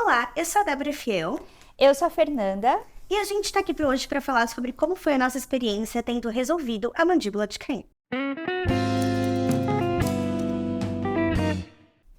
Olá, eu sou a Débora Fiel. Eu sou a Fernanda. E a gente tá aqui pra hoje para falar sobre como foi a nossa experiência tendo resolvido A Mandíbula de Caim.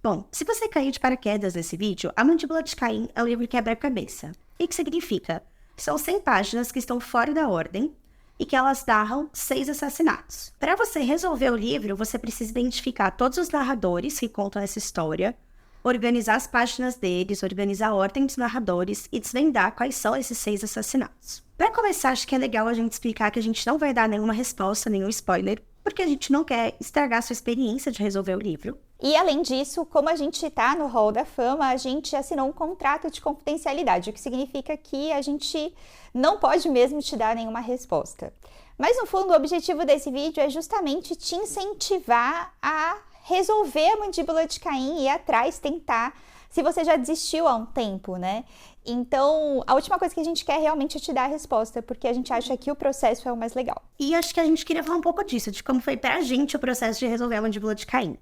Bom, se você caiu de paraquedas nesse vídeo, A Mandíbula de Caim é um livro quebra-cabeça. E que significa? São 100 páginas que estão fora da ordem e que elas narram 6 assassinatos. Para você resolver o livro, você precisa identificar todos os narradores que contam essa história, organizar as páginas deles, organizar a ordem dos narradores e desvendar quais são esses 6 assassinatos. Para começar, acho que é legal a gente explicar que a gente não vai dar nenhuma resposta, nenhum spoiler, porque a gente não quer estragar a sua experiência de resolver o livro. E além disso, como a gente tá no Hall da Fama, a gente assinou um contrato de confidencialidade, o que significa que a gente não pode mesmo te dar nenhuma resposta. Mas no fundo, o objetivo desse vídeo é justamente te incentivar a resolver a Mandíbula de Caim e ir atrás, tentar, se você já desistiu há um tempo, né? Então, a última coisa que a gente quer realmente é te dar a resposta, porque a gente acha que o processo é o mais legal. E acho que a gente queria falar um pouco disso, de como foi pra gente o processo de resolver a Mandíbula de Caim.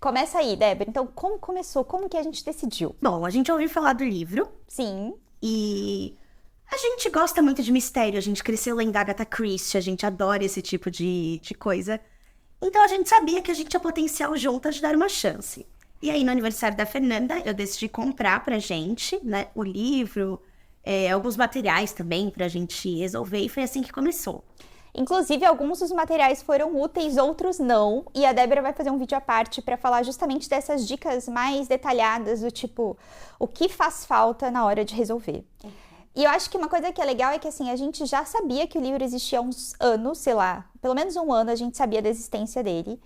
Começa aí, Débora. Então, como começou? Como que a gente decidiu? Bom, a gente ouviu falar do livro. Sim. E a gente gosta muito de mistério, a gente cresceu lendo Agatha Christie, a gente adora esse tipo de coisa. Então a gente sabia que a gente tinha potencial juntas de dar uma chance. E aí no aniversário da Fernanda, eu decidi comprar pra gente, né, o livro, alguns materiais também pra gente resolver, e foi assim que começou. Inclusive, alguns dos materiais foram úteis, outros não. E a Débora vai fazer um vídeo à parte para falar justamente dessas dicas mais detalhadas, do tipo, o que faz falta na hora de resolver. E eu acho que uma coisa que é legal é que, assim, a gente já sabia que o livro existia há uns anos, sei lá, pelo menos um ano a gente sabia da existência dele.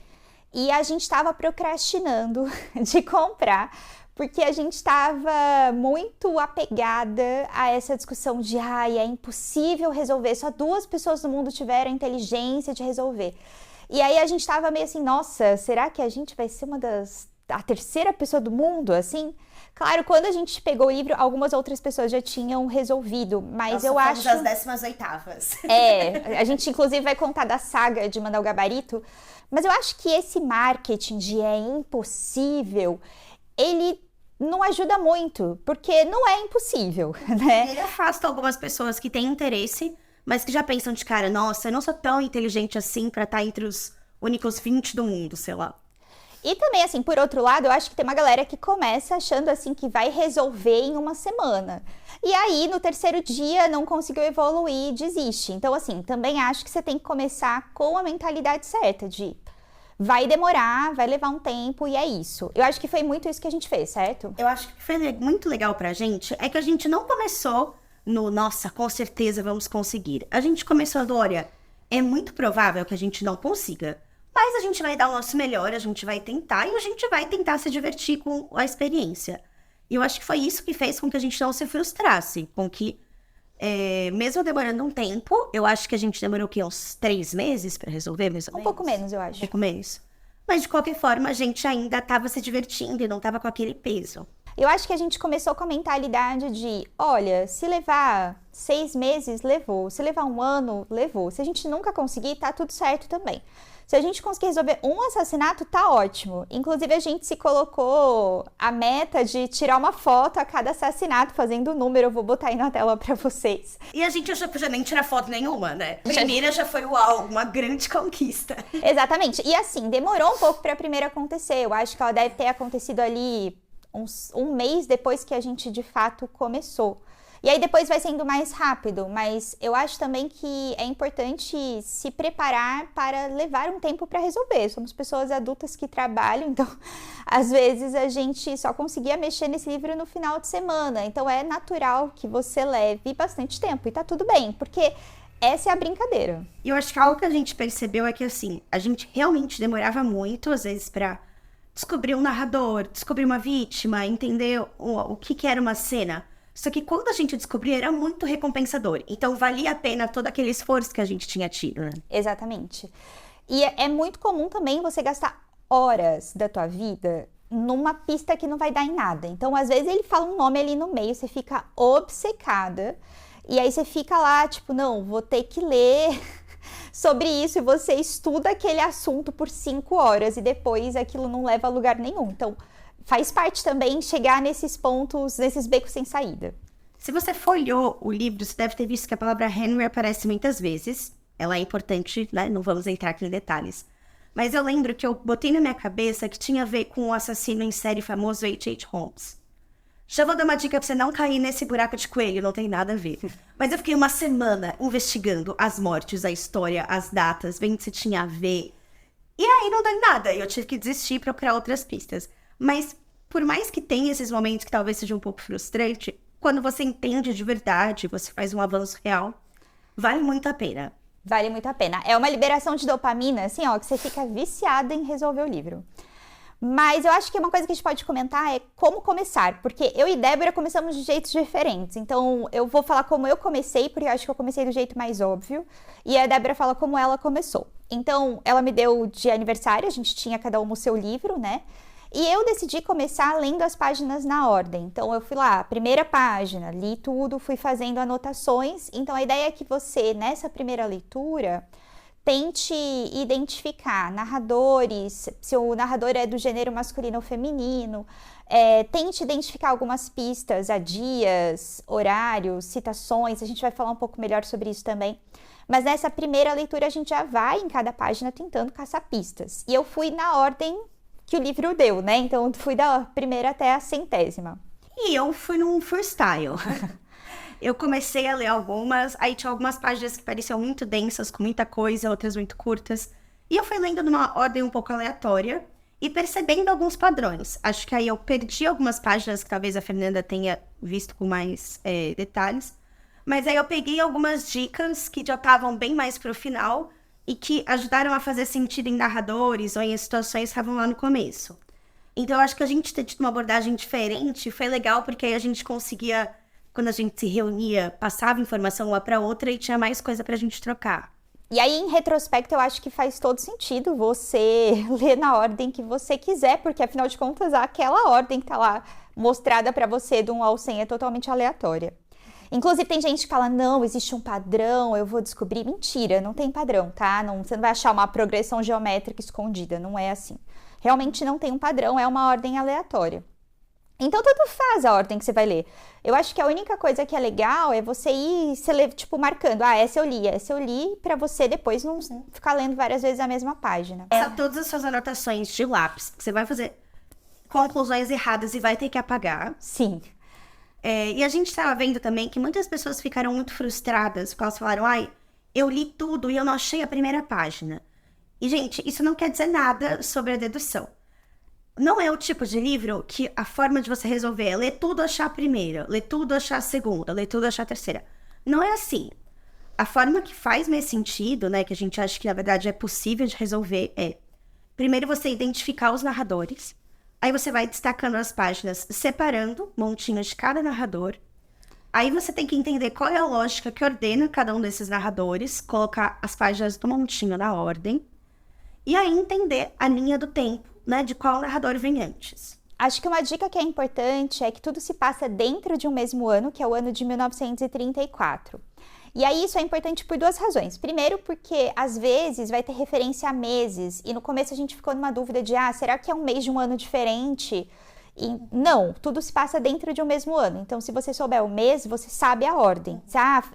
E a gente estava procrastinando de comprar, porque a gente estava muito apegada a essa discussão de é impossível resolver, só 2 pessoas no mundo tiveram a inteligência de resolver. E aí a gente estava meio assim, nossa, será que a gente vai ser a terceira pessoa do mundo, assim? Claro, quando a gente pegou o livro, algumas outras pessoas já tinham resolvido, mas eu acho... das 18ª. A gente inclusive vai contar da saga de mandar o gabarito, mas eu acho que esse marketing de é impossível, ele não ajuda muito, porque não é impossível, né? Ele afasta algumas pessoas que têm interesse, mas que já pensam de cara, nossa, eu não sou tão inteligente assim pra estar entre os únicos 20 do mundo, sei lá. E também, assim, por outro lado, eu acho que tem uma galera que começa achando, assim, que vai resolver em uma semana. E aí, no terceiro dia, não conseguiu evoluir e desiste. Então, assim, também acho que você tem que começar com a mentalidade certa de vai demorar, vai levar um tempo e é isso. Eu acho que foi muito isso que a gente fez, certo? Eu acho que foi muito legal pra gente, é que a gente não começou no, nossa, com certeza vamos conseguir. A gente começou do, olha, é muito provável que a gente não consiga. Mas a gente vai dar o nosso melhor, a gente vai tentar e a gente vai tentar se divertir com a experiência. E eu acho que foi isso que fez com que a gente não se frustrasse, com que, mesmo demorando um tempo, eu acho que a gente demorou o quê? Uns 3 meses para resolver, mais ou menos? Um pouco menos, eu acho. Um pouco menos. Mas de qualquer forma, a gente ainda estava se divertindo e não estava com aquele peso. Eu acho que a gente começou com a mentalidade de, olha, se levar 6 meses, levou. Se levar 1 ano, levou. Se a gente nunca conseguir, tá tudo certo também. Se a gente conseguir resolver um assassinato, tá ótimo. Inclusive, a gente se colocou a meta de tirar uma foto a cada assassinato, fazendo o número. Eu vou botar aí na tela pra vocês. E a gente achou que já nem tirar foto nenhuma, né? Primeira já foi, uau, uma grande conquista. Exatamente. E assim, demorou um pouco pra primeira acontecer. Eu acho que ela deve ter acontecido ali um mês depois que a gente, de fato, começou. E aí depois vai sendo mais rápido, mas eu acho também que é importante se preparar para levar um tempo para resolver. Somos pessoas adultas que trabalham, então às vezes a gente só conseguia mexer nesse livro no final de semana. Então é natural que você leve bastante tempo e tá tudo bem, porque essa é a brincadeira. E eu acho que algo que a gente percebeu é que, assim, a gente realmente demorava muito, às vezes, pra descobrir um narrador, descobrir uma vítima, entender o que era uma cena. Só que quando a gente descobria, era muito recompensador. Então, valia a pena todo aquele esforço que a gente tinha tido, né? Exatamente. E é muito comum também você gastar horas da tua vida numa pista que não vai dar em nada. Então, às vezes, ele fala um nome ali no meio, você fica obcecada. E aí, você fica lá, tipo, não, vou ter que ler sobre isso. E você estuda aquele assunto por 5 horas e depois aquilo não leva a lugar nenhum. Então, faz parte também chegar nesses pontos, nesses becos sem saída. Se você folheou o livro, você deve ter visto que a palavra Henry aparece muitas vezes. Ela é importante, né? Não vamos entrar aqui em detalhes. Mas eu lembro que eu botei na minha cabeça que tinha a ver com o assassino em série famoso H.H. Holmes. Já vou dar uma dica pra você não cair nesse buraco de coelho, não tem nada a ver. Mas eu fiquei uma semana investigando as mortes, a história, as datas, vendo se tinha a ver. E aí não deu em nada, eu tive que desistir e procurar outras pistas. Mas por mais que tenha esses momentos que talvez seja um pouco frustrante, quando você entende de verdade, você faz um avanço real, vale muito a pena. Vale muito a pena. É uma liberação de dopamina, assim, ó, que você fica viciada em resolver o livro. Mas eu acho que uma coisa que a gente pode comentar é como começar, porque eu e Débora começamos de jeitos diferentes. Então, eu vou falar como eu comecei, porque eu acho que eu comecei do jeito mais óbvio, e a Débora fala como ela começou. Então, ela me deu de aniversário, a gente tinha cada um o seu livro, né? E eu decidi começar lendo as páginas na ordem. Então, eu fui lá, primeira página, li tudo, fui fazendo anotações. Então, a ideia é que você, nessa primeira leitura, tente identificar narradores, se o narrador é do gênero masculino ou feminino, tente identificar algumas pistas, dias, horários, citações, a gente vai falar um pouco melhor sobre isso também. Mas nessa primeira leitura a gente já vai em cada página tentando caçar pistas. E eu fui na ordem que o livro deu, né? Então eu fui da primeira até a 100ª. E eu fui num freestyle. Eu comecei a ler algumas, aí tinha algumas páginas que pareciam muito densas, com muita coisa, outras muito curtas. E eu fui lendo numa ordem um pouco aleatória e percebendo alguns padrões. Acho que aí eu perdi algumas páginas que talvez a Fernanda tenha visto com mais detalhes. Mas aí eu peguei algumas dicas que já estavam bem mais pro final e que ajudaram a fazer sentido em narradores ou em situações que estavam lá no começo. Então eu acho que a gente ter tido uma abordagem diferente foi legal, porque aí a gente conseguia, quando a gente se reunia, passava informação uma para outra e tinha mais coisa pra gente trocar. E aí, em retrospecto, eu acho que faz todo sentido você ler na ordem que você quiser, porque afinal de contas, aquela ordem que tá lá mostrada pra você do 1 ao 100 é totalmente aleatória. Inclusive, tem gente que fala, não, existe um padrão, eu vou descobrir. Mentira, não tem padrão, tá? Não, você não vai achar uma progressão geométrica escondida, não é assim. Realmente não tem um padrão, é uma ordem aleatória. Então, tanto faz a ordem que você vai ler. Eu acho que a única coisa que é legal é você ir, tipo, marcando. Essa eu li, pra você depois não ficar lendo várias vezes a mesma página. Todas as suas anotações de lápis, que você vai fazer conclusões erradas e vai ter que apagar. Sim. E a gente estava vendo também que muitas pessoas ficaram muito frustradas, porque elas falaram, eu li tudo e eu não achei a primeira página. E, gente, isso não quer dizer nada sobre a dedução. Não é o tipo de livro que a forma de você resolver é ler tudo, achar a primeira, ler tudo, achar a segunda, ler tudo, achar a terceira. Não é assim. A forma que faz mais sentido, né, que a gente acha que na verdade é possível de resolver é, primeiro você identificar os narradores, aí você vai destacando as páginas, separando montinhos de cada narrador. Aí você tem que entender qual é a lógica que ordena cada um desses narradores, colocar as páginas do montinho na ordem, e aí entender a linha do tempo, né, de qual narrador vem antes. Acho que uma dica que é importante é que tudo se passa dentro de um mesmo ano, que é o ano de 1934. E aí isso é importante por duas razões. Primeiro, porque às vezes vai ter referência a meses, e no começo a gente ficou numa dúvida de, será que é um mês de um ano diferente? E não, tudo se passa dentro de um mesmo ano. Então, se você souber o mês, você sabe a ordem.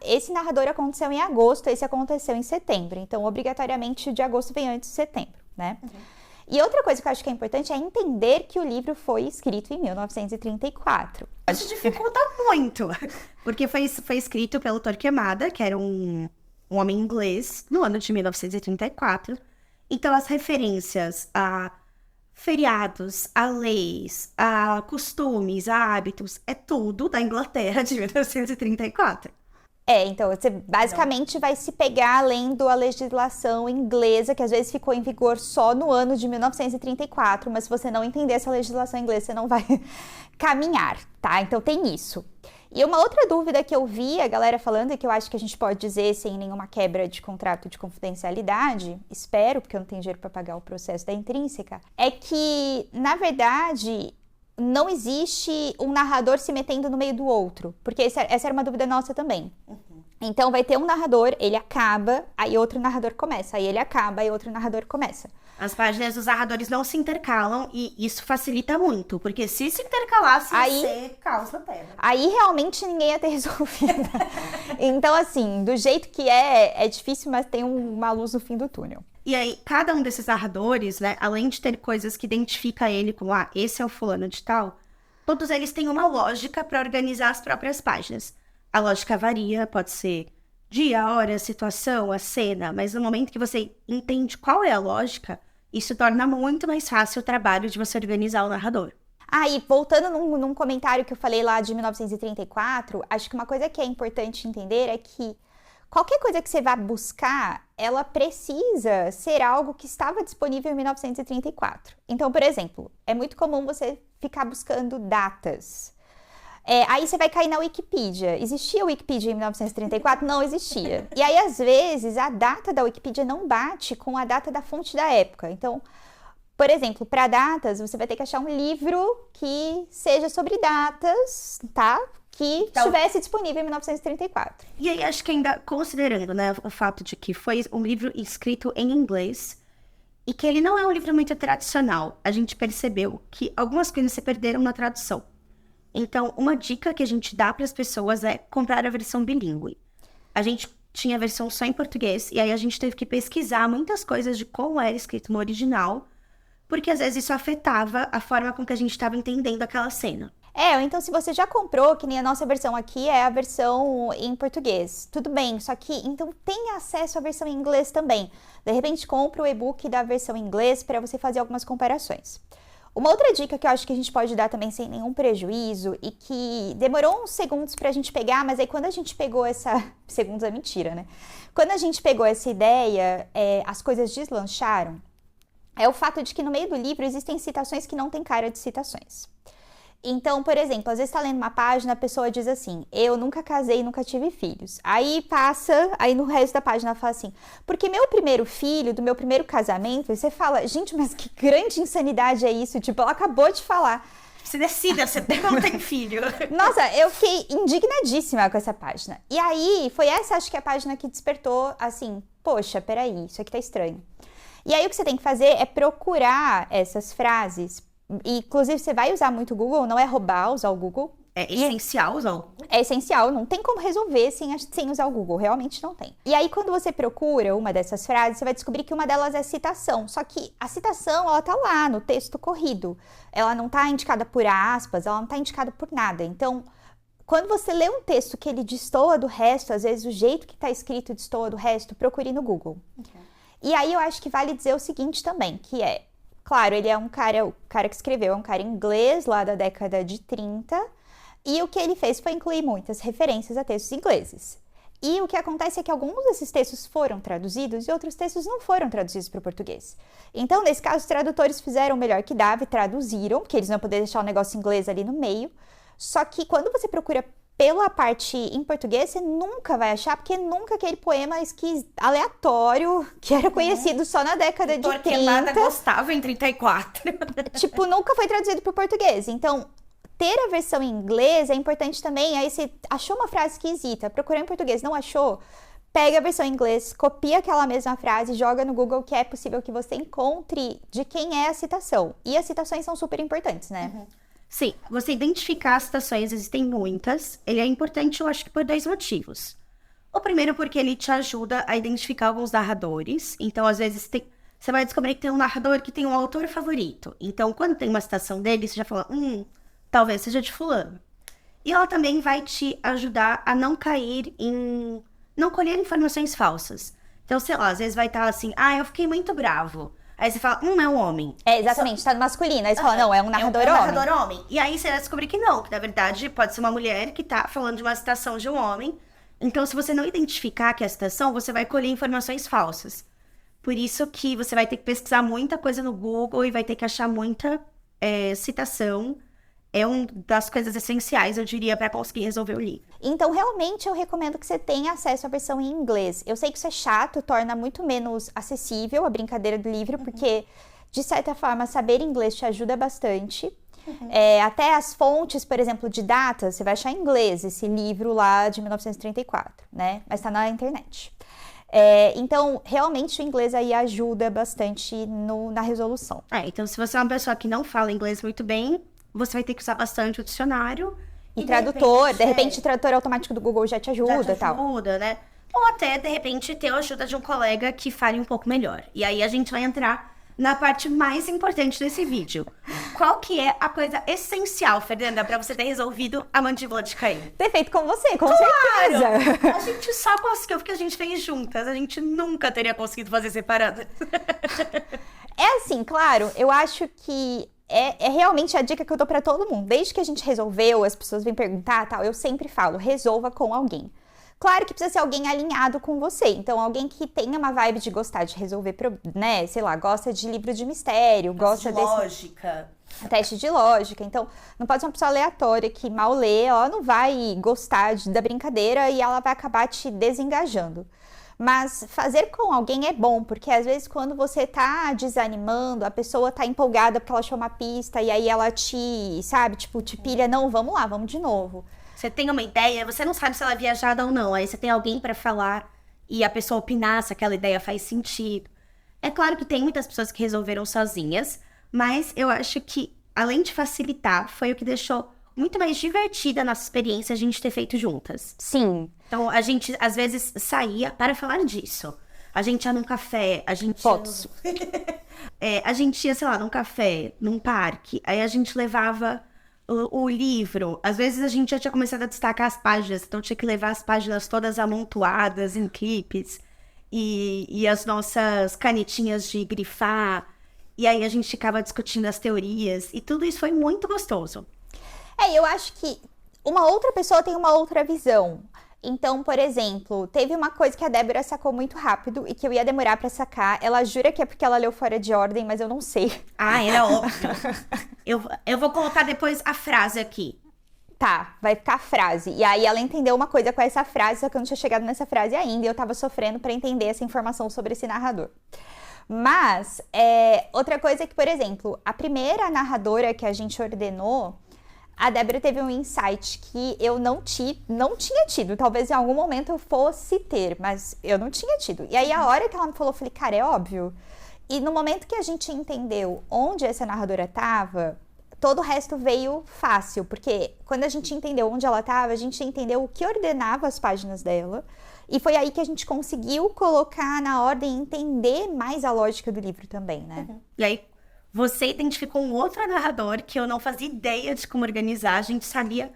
Esse narrador aconteceu em agosto, esse aconteceu em setembro. Então, obrigatoriamente, o de agosto vem antes de setembro, né? Uhum. E outra coisa que eu acho que é importante é entender que o livro foi escrito em 1934. Isso dificulta muito, porque foi escrito pelo Torquemada, que era um homem inglês, no ano de 1934. Então, as referências a feriados, a leis, a costumes, a hábitos, é tudo da Inglaterra de 1934. Então você basicamente vai se pegar lendo a legislação inglesa, que às vezes ficou em vigor só no ano de 1934, mas se você não entender essa legislação inglesa, você não vai caminhar, tá? Então tem isso. E uma outra dúvida que eu vi a galera falando, e que eu acho que a gente pode dizer sem nenhuma quebra de contrato de confidencialidade, espero, porque eu não tenho dinheiro para pagar o processo da Intrínseca, é que, na verdade, não existe um narrador se metendo no meio do outro, porque essa era uma dúvida nossa também. Uhum. Então vai ter um narrador, ele acaba, aí outro narrador começa. Aí ele acaba, aí outro narrador começa. As páginas dos narradores não se intercalam e isso facilita muito, porque se intercalasse, Aí- ia ser caos na Terra. Aí realmente ninguém ia ter resolvido. Então, assim, do jeito que é difícil, mas tem uma luz no fim do túnel. E aí, cada um desses narradores, né, além de ter coisas que identifica ele como, esse é o fulano de tal, todos eles têm uma lógica para organizar as próprias páginas. A lógica varia, pode ser dia, hora, situação, a cena, mas no momento que você entende qual é a lógica, isso torna muito mais fácil o trabalho de você organizar o narrador. E voltando num comentário que eu falei lá de 1934, acho que uma coisa que é importante entender é que qualquer coisa que você vá buscar, ela precisa ser algo que estava disponível em 1934. Então, por exemplo, é muito comum você ficar buscando datas. Aí você vai cair na Wikipedia. Existia a Wikipedia em 1934? Não existia. E aí, às vezes, a data da Wikipedia não bate com a data da fonte da época. Então, por exemplo, para datas, você vai ter que achar um livro que seja sobre datas, tá? Que estivesse disponível em 1934. E aí, acho que ainda considerando, né, o fato de que foi um livro escrito em inglês e que ele não é um livro muito tradicional, a gente percebeu que algumas coisas se perderam na tradução. Então, uma dica que a gente dá para as pessoas é comprar a versão bilíngue. A gente tinha a versão só em português e aí a gente teve que pesquisar muitas coisas de como era escrito no original, porque às vezes isso afetava a forma com que a gente estava entendendo aquela cena. Ou então se você já comprou, que nem a nossa versão aqui é a versão em português, tudo bem, só que então tenha acesso à versão em inglês também. De repente compra o e-book da versão em inglês para você fazer algumas comparações. Uma outra dica que eu acho que a gente pode dar também sem nenhum prejuízo e que demorou uns segundos pra gente pegar, mas aí quando a gente pegou essa... Segundos é mentira, né? Quando a gente pegou essa ideia, as coisas deslancharam. É o fato de que no meio do livro existem citações que não têm cara de citações. Então, por exemplo, às vezes tá lendo uma página, a pessoa diz assim, eu nunca casei, nunca tive filhos. Aí aí no resto da página ela fala assim, porque meu primeiro filho, do meu primeiro casamento, e você fala, gente, mas que grande insanidade é isso? Tipo, ela acabou de falar. Se decida, você tem ou não tem filho? Nossa, eu fiquei indignadíssima com essa página. E aí, foi essa, acho que a página que despertou, assim, poxa, peraí, isso aqui tá estranho. E aí o que você tem que fazer é procurar essas frases. E, inclusive, você vai usar muito o Google, não é roubar usar o Google. É essencial usar o Google. É essencial, não tem como resolver sem usar o Google, realmente não tem. E aí, quando você procura uma dessas frases, você vai descobrir que uma delas é citação. Só que a citação, ela tá lá no texto corrido. Ela não tá indicada por aspas, ela não tá indicada por nada. Então, quando você lê um texto que ele destoa do resto, às vezes o jeito que tá escrito destoa do resto, procure no Google. Okay. E aí, eu acho que vale dizer o seguinte também, que é... Claro, ele é o cara que escreveu é um cara inglês lá da década de 30, e o que ele fez foi incluir muitas referências a textos ingleses. E o que acontece é que alguns desses textos foram traduzidos e outros textos não foram traduzidos para o português. Então, nesse caso, os tradutores fizeram o melhor que dava e traduziram, porque eles não poderiam deixar o negócio inglês ali no meio. Só que quando você procura pela parte em português, você nunca vai achar, porque nunca aquele poema aleatório, que era conhecido só na década de 30. Porque nada gostava em 34. Tipo, nunca foi traduzido para o português. Então, ter a versão em inglês é importante também. Aí você achou uma frase esquisita, procurou em português, não achou? Pega a versão em inglês, copia aquela mesma frase, joga no Google, que é possível que você encontre de quem é a citação. E as citações são super importantes, né? Uhum. Sim, você identificar as citações, existem muitas. Ele é importante, eu acho que por 2 motivos. O primeiro, porque ele te ajuda a identificar alguns narradores. Então, às vezes, você vai descobrir que tem um narrador que tem um autor favorito. Então, quando tem uma citação dele, você já fala, talvez seja de fulano. E ela também vai te ajudar a não cair em... não colher informações falsas. Então, sei lá, às vezes vai estar assim, eu fiquei muito bravo. Aí você fala, é um homem. Exatamente, tá no masculino. Aí você fala, não, é um narrador homem. É um narrador homem. E aí você vai descobrir que não, que na verdade pode ser uma mulher que tá falando de uma citação de um homem. Então, se você não identificar que é a citação, você vai colher informações falsas. Por isso que você vai ter que pesquisar muita coisa no Google e vai ter que achar muita citação. É uma das coisas essenciais, eu diria, para conseguir resolver o livro. Então, realmente, eu recomendo que você tenha acesso à versão em inglês. Eu sei que isso é chato, torna muito menos acessível a brincadeira do livro, porque, de certa forma, saber inglês te ajuda bastante. Até as fontes, por exemplo, de datas, você vai achar em inglês esse livro lá de 1934, né? Mas tá na internet. Então, realmente, o inglês aí ajuda bastante na resolução. Então, se você é uma pessoa que não fala inglês muito bem, você vai ter que usar bastante o dicionário. E tradutor, de repente, tradutor automático do Google já te ajuda e tal. Ajuda, né? Ou até, de repente, ter a ajuda de um colega que fale um pouco melhor. E aí, a gente vai entrar na parte mais importante desse vídeo. Qual que é a coisa essencial, Fernanda, pra você ter resolvido a mandíbula de Caim? Ter feito com você, com certeza. A gente só conseguiu porque a gente fez juntas. A gente nunca teria conseguido fazer separada. É assim, claro, eu acho que é realmente a dica que eu dou pra todo mundo. Desde que a gente resolveu, as pessoas vêm perguntar, tal, eu sempre falo, resolva com alguém. Claro que precisa ser alguém alinhado com você. Então, alguém que tenha uma vibe de gostar de resolver, né? Sei lá, gosta de livro de mistério, gosta de lógica. Teste de lógica. Então, não pode ser uma pessoa aleatória que mal lê, ela não vai gostar da brincadeira e ela vai acabar te desengajando. Mas fazer com alguém é bom, porque às vezes quando você tá desanimando, a pessoa tá empolgada porque ela achou uma pista e aí ela te, sabe, tipo, te pilha, não, vamos lá, vamos de novo. Você tem uma ideia, você não sabe se ela é viajada ou não. Aí você tem alguém pra falar e a pessoa opinar se aquela ideia faz sentido. É claro que tem muitas pessoas que resolveram sozinhas, mas eu acho que, além de facilitar, foi o que deixou muito mais divertida a nossa experiência a gente ter feito juntas. Sim. Então, a gente, às vezes, saía para falar disso. A gente ia num café, a gente... Fotos. A gente ia, sei lá, num café, num parque. Aí a gente levava o livro. Às vezes a gente já tinha começado a destacar as páginas, então tinha que levar as páginas todas amontoadas em clipes. E as nossas canetinhas de grifar. E aí a gente ficava discutindo as teorias. E tudo isso foi muito gostoso. Eu acho que uma outra pessoa tem uma outra visão. Então, por exemplo, teve uma coisa que a Débora sacou muito rápido e que eu ia demorar pra sacar. Ela jura que é porque ela leu fora de ordem, mas eu não sei. Era óbvio. Eu vou colocar depois a frase aqui. Tá, vai ficar a frase. E aí ela entendeu uma coisa com essa frase, só que eu não tinha chegado nessa frase ainda e eu tava sofrendo pra entender essa informação sobre esse narrador. Mas, outra coisa é que, por exemplo, a primeira narradora que a gente ordenou, a Débora teve um insight que eu não tinha tido. Talvez em algum momento eu fosse ter, mas eu não tinha tido. E aí, a hora que ela me falou, eu falei, cara, é óbvio. E no momento que a gente entendeu onde essa narradora tava, todo o resto veio fácil. Porque quando a gente entendeu onde ela tava, a gente entendeu o que ordenava as páginas dela. E foi aí que a gente conseguiu colocar na ordem e entender mais a lógica do livro também, né? E aí, você identificou um outro narrador que eu não fazia ideia de como organizar. A gente sabia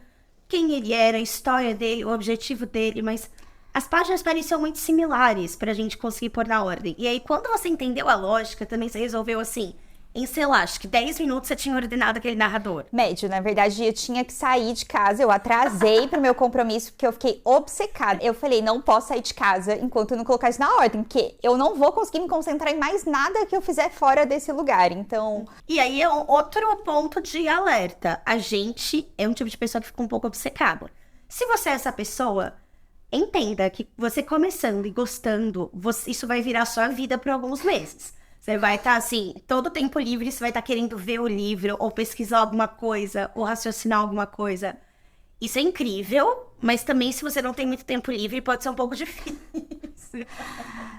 quem ele era, a história dele, o objetivo dele, mas as páginas pareciam muito similares pra gente conseguir pôr na ordem. E aí, quando você entendeu a lógica, também você resolveu assim, em, sei lá, acho que 10 minutos você tinha ordenado aquele narrador. Médio, na verdade, eu tinha que sair de casa, eu atrasei pro meu compromisso, porque eu fiquei obcecada. Eu falei, não posso sair de casa enquanto eu não colocar isso na ordem, porque eu não vou conseguir me concentrar em mais nada que eu fizer fora desse lugar, então... E aí é outro ponto de alerta. A gente é um tipo de pessoa que fica um pouco obcecada. Se você é essa pessoa, entenda que você começando e gostando, isso vai virar sua vida por alguns meses. Você vai estar assim, todo tempo livre, você vai estar querendo ver o livro, ou pesquisar alguma coisa, ou raciocinar alguma coisa. Isso é incrível, mas também se você não tem muito tempo livre, pode ser um pouco difícil.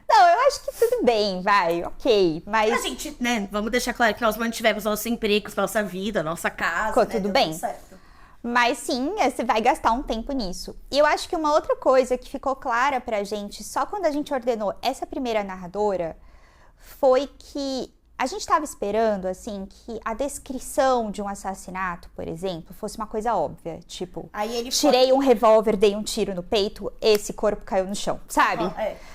Não, eu acho que tudo bem, vai, ok, mas... A gente, né, vamos deixar claro que nós mantivemos nossos empregos, nossa vida, nossa casa, ficou né, tudo bem. Tudo certo. Mas sim, você vai gastar um tempo nisso. E eu acho que uma outra coisa que ficou clara pra gente, só quando a gente ordenou essa primeira narradora, foi que a gente estava esperando, assim, que a descrição de um assassinato, por exemplo, fosse uma coisa óbvia. Tipo, tirei um revólver, dei um tiro no peito, esse corpo caiu no chão, sabe?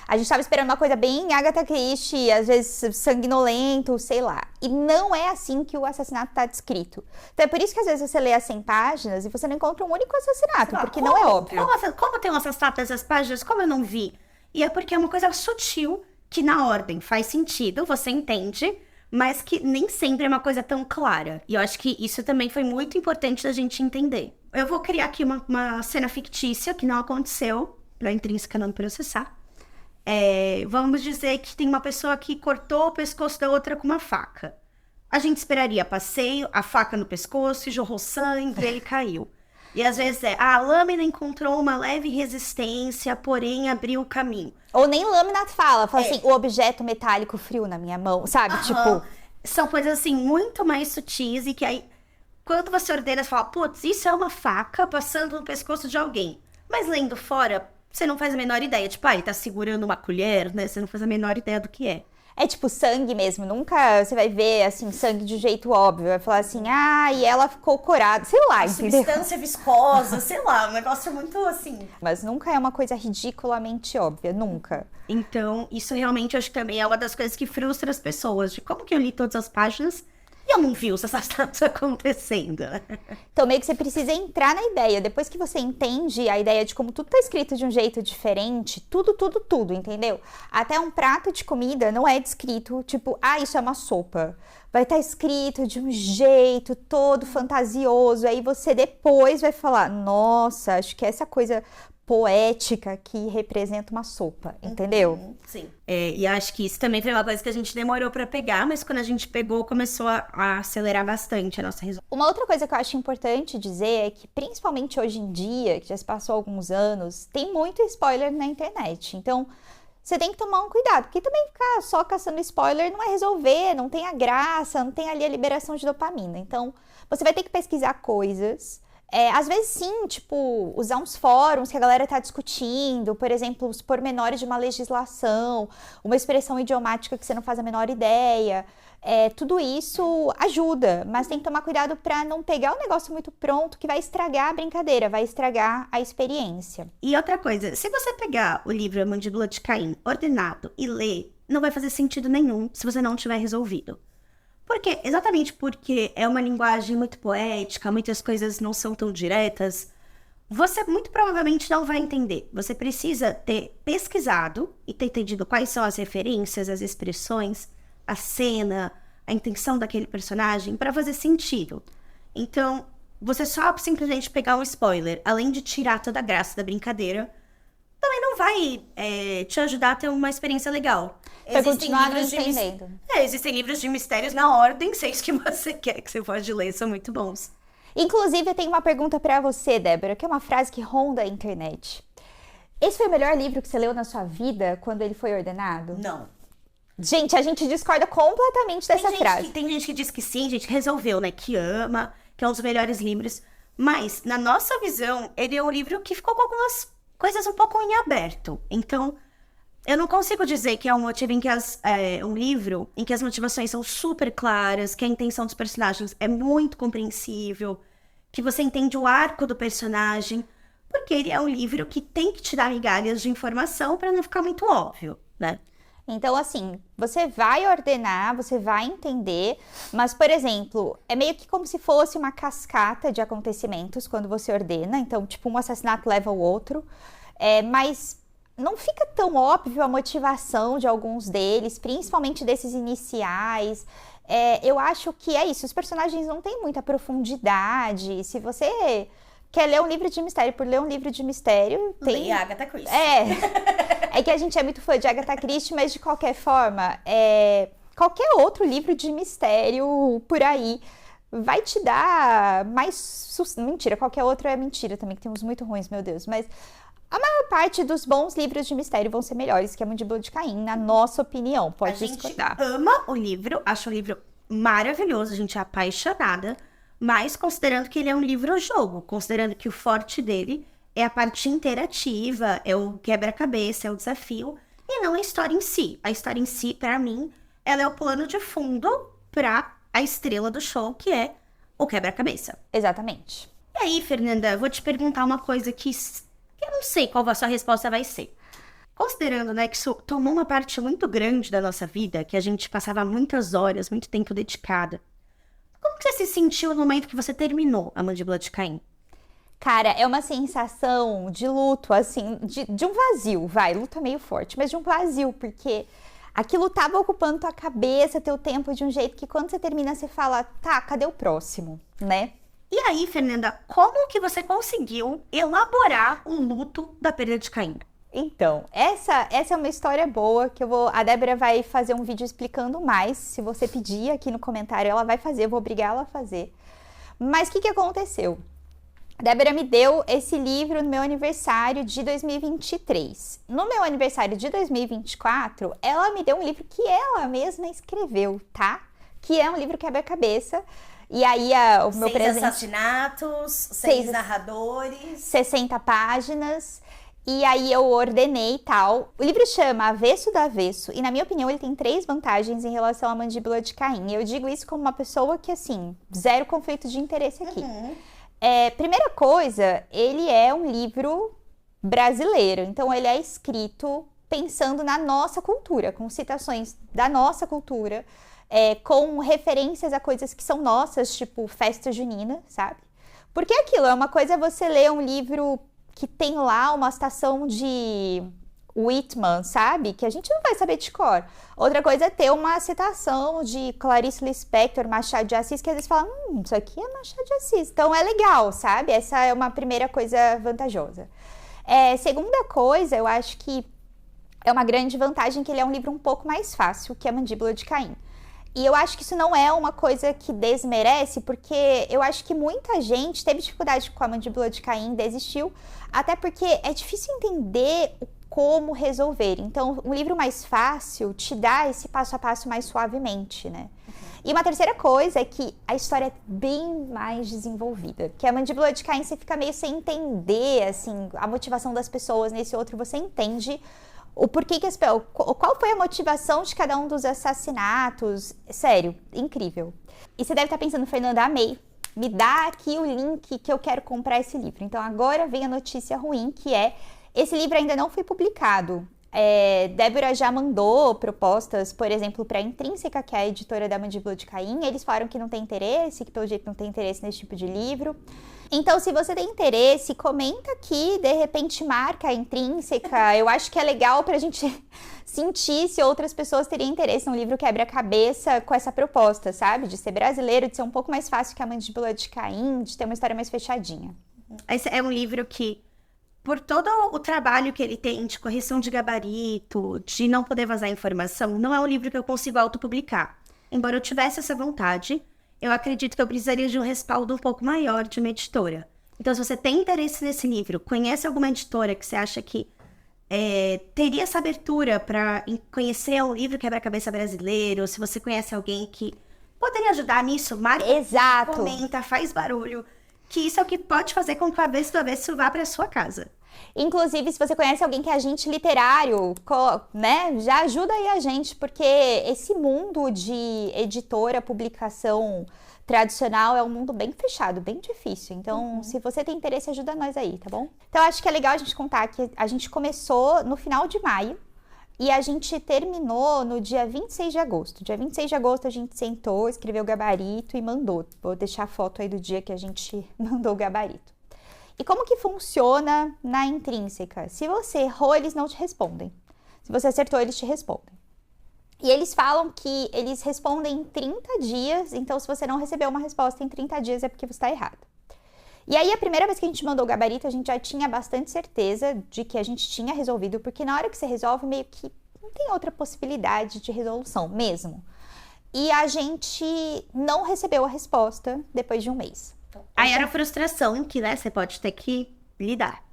A gente estava esperando uma coisa bem Agatha Christie, às vezes sanguinolento, sei lá. E não é assim que o assassinato está descrito. Então é por isso que às vezes você lê as 100 páginas e você não encontra um único assassinato, porque não é óbvio. Como tem um assassinato nessas páginas, como eu não vi? E é porque é uma coisa sutil que na ordem faz sentido, você entende, mas que nem sempre é uma coisa tão clara. E eu acho que isso também foi muito importante da gente entender. Eu vou criar aqui uma cena fictícia que não aconteceu, pra Intrínseca não processar. Vamos dizer que tem uma pessoa que cortou o pescoço da outra com uma faca. a gente esperaria passeio, a faca no pescoço, jorrou sangue, ele caiu. E às vezes a lâmina encontrou uma leve resistência, porém abriu o caminho. Ou nem lâmina fala assim, o objeto metálico frio na minha mão, sabe? Tipo, são coisas assim muito mais sutis e que aí, quando você ordena, você fala, putz, isso é uma faca passando no pescoço de alguém. Mas lendo fora, você não faz a menor ideia. Tipo, ele tá segurando uma colher, né? Você não faz a menor ideia do que é. É tipo sangue mesmo, nunca você vai ver, assim, sangue de jeito óbvio. Vai falar assim, e ela ficou corada, sei lá, entendeu? Substância viscosa, sei lá, um negócio muito assim. Mas nunca é uma coisa ridiculamente óbvia, nunca. Então, isso realmente eu acho que também é uma das coisas que frustra as pessoas. De como que eu li todas as páginas e eu não vi os assassinatos acontecendo. Então, meio que você precisa entrar na ideia. Depois que você entende a ideia de como tudo tá escrito de um jeito diferente, tudo, entendeu? Até um prato de comida não é descrito, tipo, isso é uma sopa. Vai estar escrito de um jeito todo fantasioso. Aí você depois vai falar, nossa, acho que essa coisa poética que representa uma sopa, entendeu? Sim. E acho que isso também foi uma coisa que a gente demorou pra pegar, mas quando a gente pegou, começou a acelerar bastante a nossa resolução. Uma outra coisa que eu acho importante dizer é que, principalmente hoje em dia, que já se passou alguns anos, tem muito spoiler na internet. Então, você tem que tomar um cuidado, porque também ficar só caçando spoiler não é resolver, não tem a graça, não tem ali a liberação de dopamina. Então, você vai ter que pesquisar coisas. Às vezes sim, tipo, usar uns fóruns que a galera tá discutindo, por exemplo, os pormenores de uma legislação, uma expressão idiomática que você não faz a menor ideia. Tudo isso ajuda, mas tem que tomar cuidado para não pegar um negócio muito pronto que vai estragar a brincadeira, vai estragar a experiência. E outra coisa, se você pegar o livro A Mandíbula de Caim ordenado e ler, não vai fazer sentido nenhum se você não tiver resolvido. Por quê? Exatamente porque é uma linguagem muito poética, muitas coisas não são tão diretas. Você muito provavelmente não vai entender. Você precisa ter pesquisado e ter entendido quais são as referências, as expressões, a cena, a intenção daquele personagem para fazer sentido. Então, você só simplesmente pegar um spoiler, além de tirar toda a graça da brincadeira, também não vai te ajudar a ter uma experiência legal. Vai continuar não entendendo. Existem livros de mistérios na ordem, seis que você quer, que você pode ler, são muito bons. Inclusive, eu tenho uma pergunta pra você, Débora, que é uma frase que ronda a internet. Esse foi o melhor livro que você leu na sua vida quando ele foi ordenado? Não. Gente, a gente discorda completamente dessa frase. Tem gente que diz que sim, gente, resolveu, né? Que ama, que é um dos melhores livros. Mas, na nossa visão, ele é um livro que ficou com algumas coisas um pouco em aberto. Então, eu não consigo dizer que é um motivo em que um livro em que as motivações são super claras, que a intenção dos personagens é muito compreensível, que você entende o arco do personagem, porque ele é um livro que tem que te dar migalhas de informação para não ficar muito óbvio, né? Então, assim, você vai ordenar, você vai entender, mas, por exemplo, é meio que como se fosse uma cascata de acontecimentos quando você ordena. Então, tipo, um assassinato leva ao outro, mas não fica tão óbvio a motivação de alguns deles, principalmente desses iniciais. Eu acho que é isso, os personagens não têm muita profundidade. Se você quer ler um livro de mistério por ler um livro de mistério, tem... Leia Agatha Christie. É que a gente é muito fã de Agatha Christie, mas de qualquer forma, qualquer outro livro de mistério por aí vai te dar mais... Mentira, qualquer outro é mentira também, que tem uns muito ruins, meu Deus. Mas a maior parte dos bons livros de mistério vão ser melhores que a Mandíbula de Caim, na nossa opinião. Pode discordar. A gente ama o livro, acha o livro maravilhoso, a gente é apaixonada, mas considerando que ele é um livro-jogo, considerando que o forte dele é a parte interativa, é o quebra-cabeça, é o desafio, e não a história em si. A história em si, para mim, ela é o plano de fundo para a estrela do show, que é o quebra-cabeça. Exatamente. E aí, Fernanda, eu vou te perguntar uma coisa que eu não sei qual a sua resposta vai ser. Considerando, né, que isso tomou uma parte muito grande da nossa vida, que a gente passava muitas horas, muito tempo dedicada, como que você se sentiu no momento que você terminou A Mandíbula de Caim? Cara, é uma sensação de luto, assim, de um vazio, luto é meio forte, mas de um vazio, porque aquilo tava ocupando tua cabeça, teu tempo de um jeito que quando você termina, você fala, tá, cadê o próximo, né? E aí, Fernanda, como que você conseguiu elaborar o luto da perda de Caim? Então, essa é uma história boa que a Débora vai fazer um vídeo explicando mais. Se você pedir aqui no comentário, ela vai fazer, eu vou obrigar ela a fazer. Mas o que aconteceu? A Débora me deu esse livro no meu aniversário de 2023. No meu aniversário de 2024, ela me deu um livro que ela mesma escreveu, tá? Que é um livro quebra-cabeça. E aí, o meu 6 presente... assassinatos, 6 narradores... 60 páginas... E aí eu ordenei e tal. O livro chama Avesso do Avesso. E na minha opinião ele tem 3 vantagens em relação à Mandíbula de Caim. E eu digo isso como uma pessoa que, assim, zero conflito de interesse aqui. Primeira coisa, ele é um livro brasileiro. Então ele é escrito pensando na nossa cultura, com citações da nossa cultura, com referências a coisas que são nossas, tipo festa junina, sabe? Porque aquilo é uma coisa você ler um livro que tem lá uma citação de Whitman, sabe? Que a gente não vai saber de cor. Outra coisa é ter uma citação de Clarice Lispector, Machado de Assis, que às vezes fala, isso aqui é Machado de Assis. Então é legal, sabe? Essa é uma primeira coisa vantajosa. Segunda coisa, eu acho que é uma grande vantagem que ele é um livro um pouco mais fácil que a Mandíbula de Caim. E eu acho que isso não é uma coisa que desmerece, porque eu acho que muita gente teve dificuldade com a Mandíbula de Caim, desistiu, até porque é difícil entender como resolver. Então, um livro mais fácil te dá esse passo a passo mais suavemente, né? E uma terceira coisa é que a história é bem mais desenvolvida. Que a Mandíbula de Caim você fica meio sem entender, assim, a motivação das pessoas. Nesse outro você entende o porquê que qual foi a motivação de cada um dos assassinatos. Sério, incrível. E você deve estar pensando, Fernanda, amei. Me dá aqui o link que eu quero comprar esse livro. Então agora vem a notícia ruim, que esse livro ainda não foi publicado. Débora já mandou propostas, por exemplo, para a Intrínseca, que é a editora da Mandíbula de Caim. Eles falaram que não tem interesse, que pelo jeito não tem interesse nesse tipo de livro. Então, se você tem interesse, comenta aqui, de repente marca a Intrínseca. Eu acho que é legal pra gente sentir se outras pessoas teriam interesse num livro quebra-cabeça com essa proposta, sabe? De ser brasileiro, de ser um pouco mais fácil que a Mandíbula de Caim, de ter uma história mais fechadinha. Esse é um livro que, por todo o trabalho que ele tem de correção de gabarito, de não poder vazar informação, não é um livro que eu consigo autopublicar. Embora eu tivesse essa vontade, eu acredito que eu precisaria de um respaldo um pouco maior de uma editora. Então, se você tem interesse nesse livro, conhece alguma editora que você acha que teria essa abertura para conhecer um livro quebra-cabeça brasileiro, se você conhece alguém que poderia ajudar nisso, marca, Exato. comenta, faz barulho, que isso é o que pode fazer com que o Avesso do Avesso vá para sua casa. Inclusive, se você conhece alguém que é agente literário, né, já ajuda aí a gente, porque esse mundo de editora, publicação tradicional é um mundo bem fechado, bem difícil. Então, se você tem interesse, ajuda nós aí, tá bom? Então, acho que é legal a gente contar que a gente começou no final de maio e a gente terminou no dia 26 de agosto. Dia 26 de agosto a gente sentou, escreveu o gabarito e mandou. Vou deixar a foto aí do dia que a gente mandou o gabarito. E como que funciona na Intrínseca? Se você errou, eles não te respondem. Se você acertou, eles te respondem. E eles falam que eles respondem em 30 dias, então se você não recebeu uma resposta em 30 dias é porque você está errado. E aí, a primeira vez que a gente mandou o gabarito, a gente já tinha bastante certeza de que a gente tinha resolvido, porque na hora que você resolve, meio que não tem outra possibilidade de resolução mesmo. E a gente não recebeu a resposta depois de um mês. Aí era a frustração que, né, você pode ter que lidar.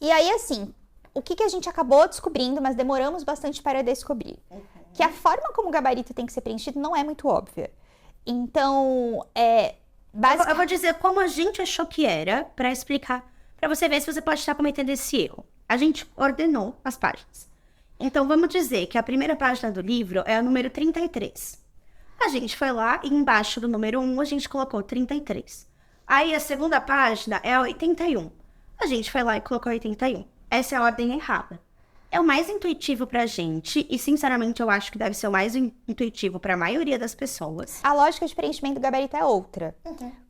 E aí, assim, o que a gente acabou descobrindo, mas demoramos bastante para descobrir? Que a forma como o gabarito tem que ser preenchido não é muito óbvia. Então, Eu vou dizer como a gente achou que era, para explicar, para você ver se você pode estar cometendo esse erro. A gente ordenou as páginas. Então, vamos dizer que a primeira página do livro é a número 33. A gente foi lá e embaixo do número 1 a gente colocou 33. Aí a segunda página é a 81. A gente foi lá e colocou 81. Essa é a ordem errada. É o mais intuitivo pra gente e, sinceramente, eu acho que deve ser o mais intuitivo pra maioria das pessoas. A lógica de preenchimento do gabarito é outra.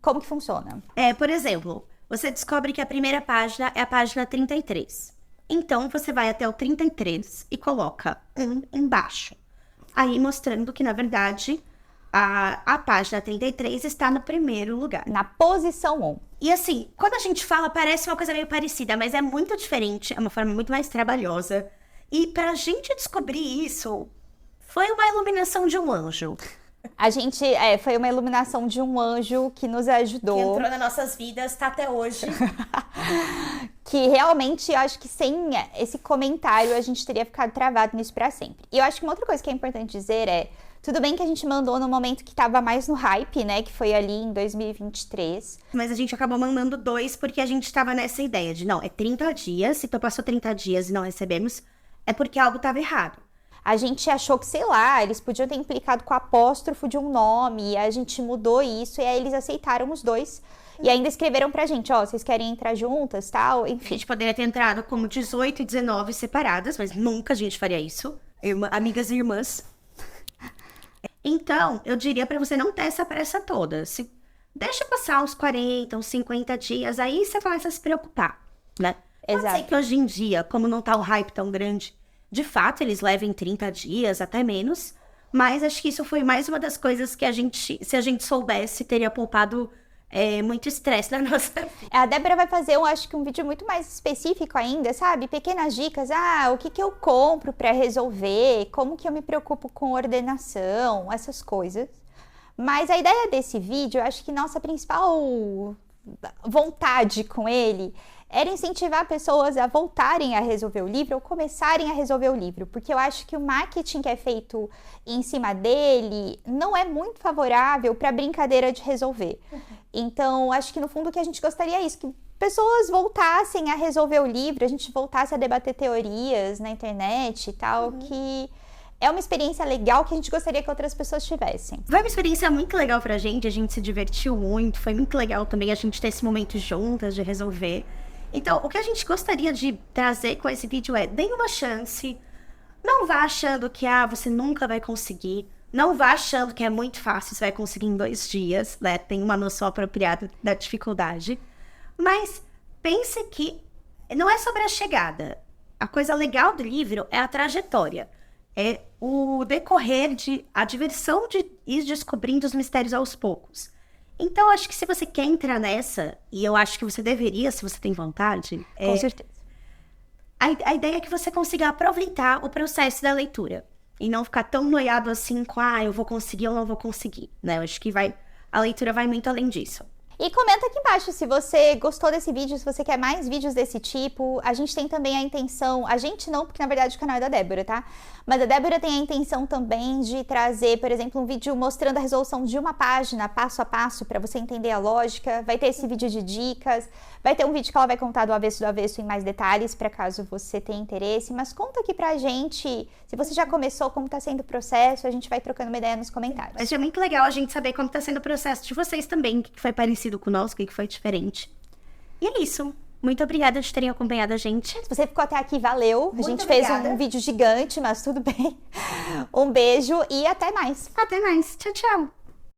Como que funciona? Por exemplo, você descobre que a primeira página é a página 33. Então, você vai até o 33 e coloca 1 embaixo. Aí, mostrando que, na verdade, a página 33 está no primeiro lugar. Na posição 1. E assim, quando a gente fala, parece uma coisa meio parecida, mas é muito diferente, é uma forma muito mais trabalhosa. E pra gente descobrir isso, foi uma iluminação de um anjo. A gente, foi uma iluminação de um anjo que nos ajudou. Que entrou nas nossas vidas, tá até hoje. Que realmente, eu acho que sem esse comentário, a gente teria ficado travado nisso pra sempre. E eu acho que uma outra coisa que é importante dizer é, tudo bem que a gente mandou no momento que tava mais no hype, né, que foi ali em 2023. Mas a gente acabou mandando 2 porque a gente tava nessa ideia de, não, é 30 dias, se passou 30 dias e não recebemos, é porque algo tava errado. A gente achou que, sei lá, eles podiam ter implicado com o apóstrofo de um nome, e a gente mudou isso, e aí eles aceitaram os 2. E ainda escreveram pra gente, ó, vocês querem entrar juntas, tal, A enfim. gente poderia ter entrado como 18 e 19 separadas, mas nunca a gente faria isso. Amigas e irmãs. Então, eu diria pra você não ter essa pressa toda. Deixa passar uns 40, uns 50 dias, aí você começa a se preocupar, né? Pode Exato. ser que hoje em dia, como não tá um hype tão grande, de fato eles levem 30 dias, até menos. Mas acho que isso foi mais uma das coisas que se a gente soubesse, teria poupado muito estresse na nossa vida. A Débora vai fazer, eu acho que um vídeo muito mais específico ainda, sabe? Pequenas dicas, o que que eu compro pra resolver, como que eu me preocupo com ordenação, essas coisas. Mas a ideia desse vídeo, eu acho que nossa principal vontade com ele era incentivar pessoas a voltarem a resolver o livro ou começarem a resolver o livro, porque eu acho que o marketing que é feito em cima dele não é muito favorável para a brincadeira de resolver. Então, acho que no fundo o que a gente gostaria é isso, que pessoas voltassem a resolver o livro, a gente voltasse a debater teorias na internet e tal, que é uma experiência legal que a gente gostaria que outras pessoas tivessem. Foi uma experiência muito legal pra gente, a gente se divertiu muito, foi muito legal também a gente ter esse momento juntas de resolver. Então, o que a gente gostaria de trazer com esse vídeo é, dê uma chance, não vá achando que você nunca vai conseguir, não vá achando que é muito fácil, você vai conseguir em 2 dias, né? Tem uma noção apropriada da dificuldade. Mas pense que não é sobre a chegada. A coisa legal do livro é a trajetória. É o decorrer a diversão de ir descobrindo os mistérios aos poucos. Então, acho que se você quer entrar nessa, e eu acho que você deveria, se você tem vontade, Com certeza. a ideia é que você consiga aproveitar o processo da leitura. E não ficar tão noiado assim com, eu vou conseguir ou não vou conseguir, né? Eu acho que a leitura vai muito além disso. E comenta aqui embaixo se você gostou desse vídeo, se você quer mais vídeos desse tipo. A gente tem também a intenção, a gente não, porque na verdade o canal é da Débora, tá? Mas a Débora tem a intenção também de trazer, por exemplo, um vídeo mostrando a resolução de uma página, passo a passo, para você entender a lógica. Vai ter esse vídeo de dicas, vai ter um vídeo que ela vai contar do avesso em mais detalhes, para caso você tenha interesse. Mas conta aqui pra gente, se você já começou, como tá sendo o processo, a gente vai trocando uma ideia nos comentários. Mas é muito legal a gente saber como tá sendo o processo de vocês também, o que foi parecido com o nosso, o que foi diferente. E é isso. Muito obrigada de terem acompanhado a gente. Se você ficou até aqui, valeu. A gente obrigada. fez um vídeo gigante, mas tudo bem. Um beijo e até mais. Até mais. Tchau, tchau.